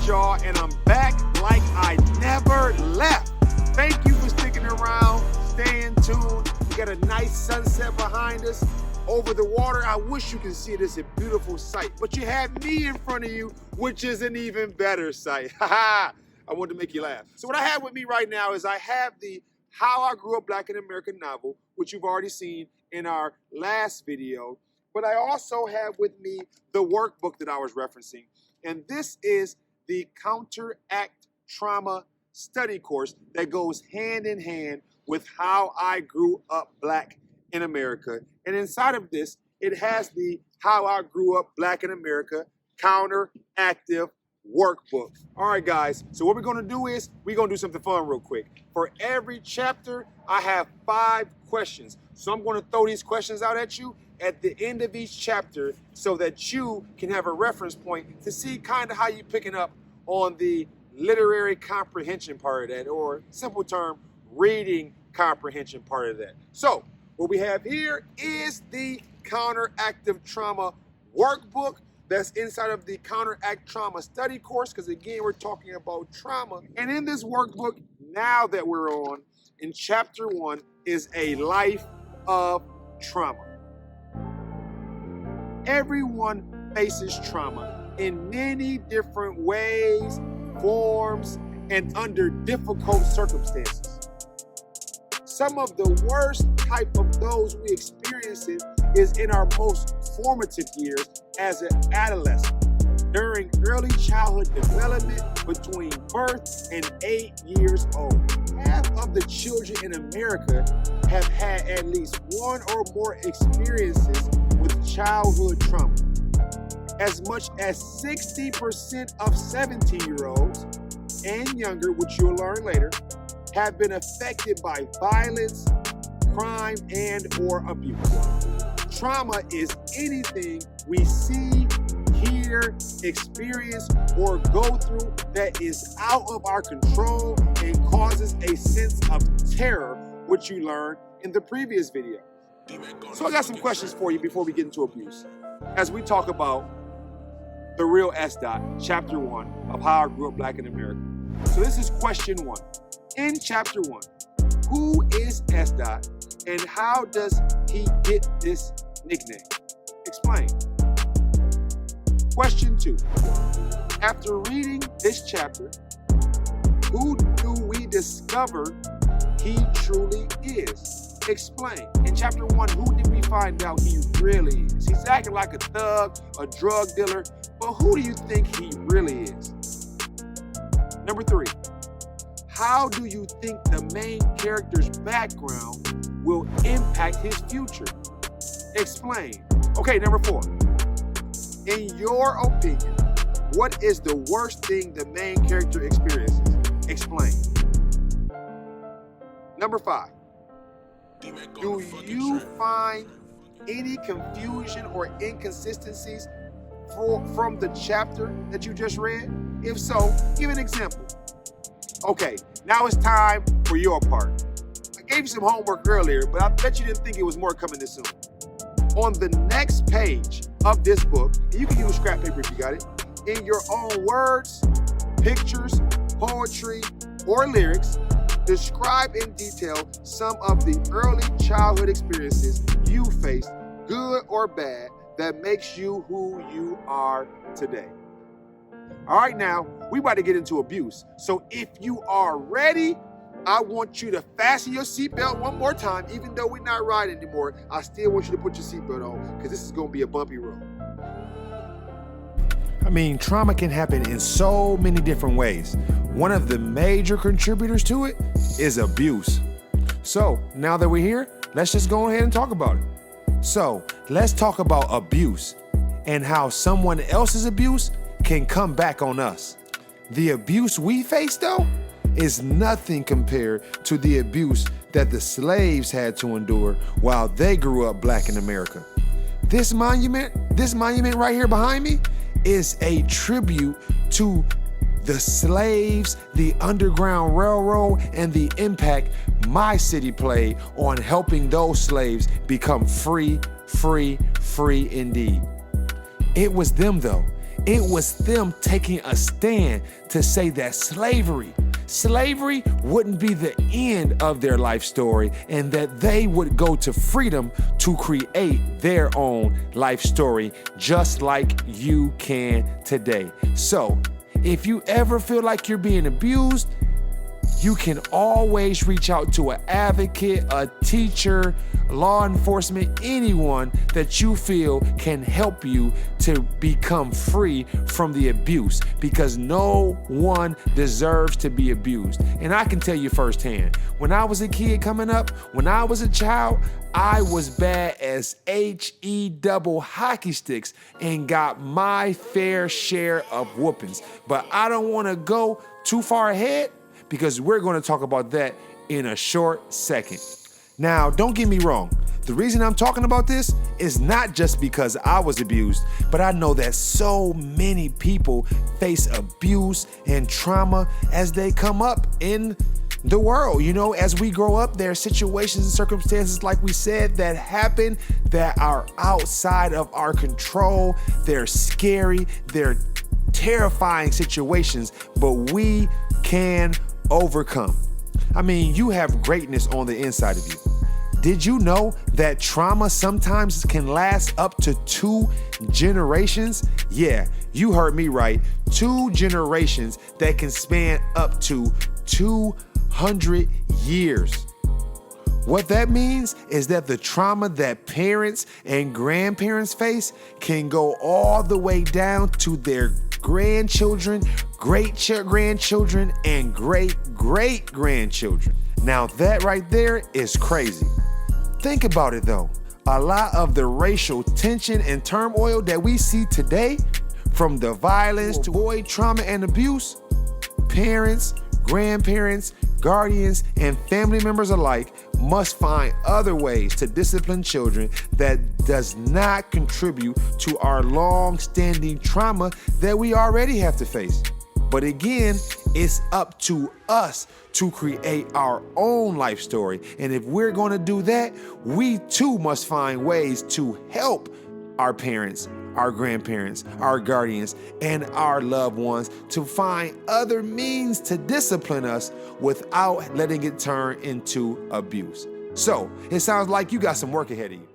y'all, and I'm back like I never left. Thank you for sticking around, staying tuned. We got a nice sunset behind us over the water. I wish you could see it. It's a beautiful sight, but you have me in front of you, which is an even better sight. I wanted to make you laugh. So what I have with me right now is I have the How I Grew Up Black in America novel, which you've already seen in our last video. But I also have with me the workbook that I was referencing. And this is the Counteract Trauma Study course that goes hand in hand with How I Grew Up Black in America. And inside of this, it has the How I Grew Up Black in America Counteractive Workbook. All right, guys, so what we're gonna do is we're gonna do something fun real quick. For every chapter, I have 5 questions. So I'm gonna throw these questions out at you at the end of each chapter so that you can have a reference point to see kind of how you're picking up on the literary comprehension part of that, or simple term, reading comprehension part of that. So what we have here is the Counteractive Trauma Workbook that's inside of the Counteract Trauma Study course, because again, we're talking about trauma. And in this workbook, now that we're on, in chapter 1, is a life of trauma. Everyone faces trauma in many different ways, forms, and under difficult circumstances. Some of the worst type of those we experience it is in our most formative years as an adolescent, during early childhood development between birth and 8 years old. Half of the children in America have had at least one or more experiences with childhood trauma. As much as 60% of 17-year-olds and younger, which you'll learn later, have been affected by violence, crime, and or abuse. Trauma is anything we see, hear, experience, or go through that is out of our control and causes a sense of terror, which you learned in the previous video. So I got some questions for you before we get into abuse, as we talk about the real chapter 1 of How I Grew Up Black in America. So this is question 1. In chapter 1, who is and how does he get this nickname? Explain. Question 2. After reading this chapter, who do we discover he truly is? Explain. In chapter 1, who did we find out he really is? He's acting like a thug, a drug dealer, but who do you think he really is? Number 3, how do you think the main character's background will impact his future? Explain. Okay, number 4, in your opinion, what is the worst thing the main character experiences? Explain. Number 5, do you find any confusion or inconsistencies from the chapter that you just read? If so, give an example. Okay, now it's time for your part. I gave you some homework earlier, but I bet you didn't think it was more coming this soon. On the next page of this book, and you can use scrap paper if you got it, in your own words, pictures, poetry, or lyrics, describe in detail some of the early childhood experiences you faced, good or bad, that makes you who you are today. All right, now, we about to get into abuse. So if you are ready, I want you to fasten your seatbelt one more time. Even though we're not riding anymore, I still want you to put your seatbelt on, because this is going to be a bumpy road. I mean, trauma can happen in so many different ways. One of the major contributors to it is abuse. So now that we're here, let's just go ahead and talk about it. So let's talk about abuse and how someone else's abuse can come back on us. The abuse we face, though, is nothing compared to the abuse that the slaves had to endure while they grew up black in America. This monument right here behind me is a tribute to the slaves, the Underground Railroad, and the impact my city played on helping those slaves become free indeed. It was them, though. It was them taking a stand to say that slavery wouldn't be the end of their life story, and that they would go to freedom to create their own life story, just like you can today. So, if you ever feel like you're being abused, you can always reach out to an advocate, a teacher, law enforcement, anyone that you feel can help you to become free from the abuse, because no one deserves to be abused. And I can tell you firsthand, when I was a kid coming up, when I was a child, I was bad as HE double hockey sticks and got my fair share of whoopings. But I don't want to go too far ahead, because we're going to talk about that in a short second. Now, don't get me wrong. The reason I'm talking about this is not just because I was abused, but I know that so many people face abuse and trauma as they come up in the world. You know, as we grow up, there are situations and circumstances, like we said, that happen that are outside of our control. They're scary, they're terrifying situations, but we can overcome. I mean, you have greatness on the inside of you. Did you know that trauma sometimes can last up to 2 generations? Yeah, you heard me right. 2 generations that can span up to 200 years. What that means is that the trauma that parents and grandparents face can go all the way down to their grandchildren, great-grandchildren, and great-great-grandchildren. Now that right there is crazy. Think about it though. A lot of the racial tension and turmoil that we see today, from the violence to avoid trauma and abuse, parents, grandparents, guardians, and family members alike must find other ways to discipline children that does not contribute to our long-standing trauma that we already have to face. But again, it's up to us to create our own life story. And if we're going to do that, we too must find ways to help our parents, our grandparents, our guardians, and our loved ones to find other means to discipline us without letting it turn into abuse. So it sounds like you got some work ahead of you.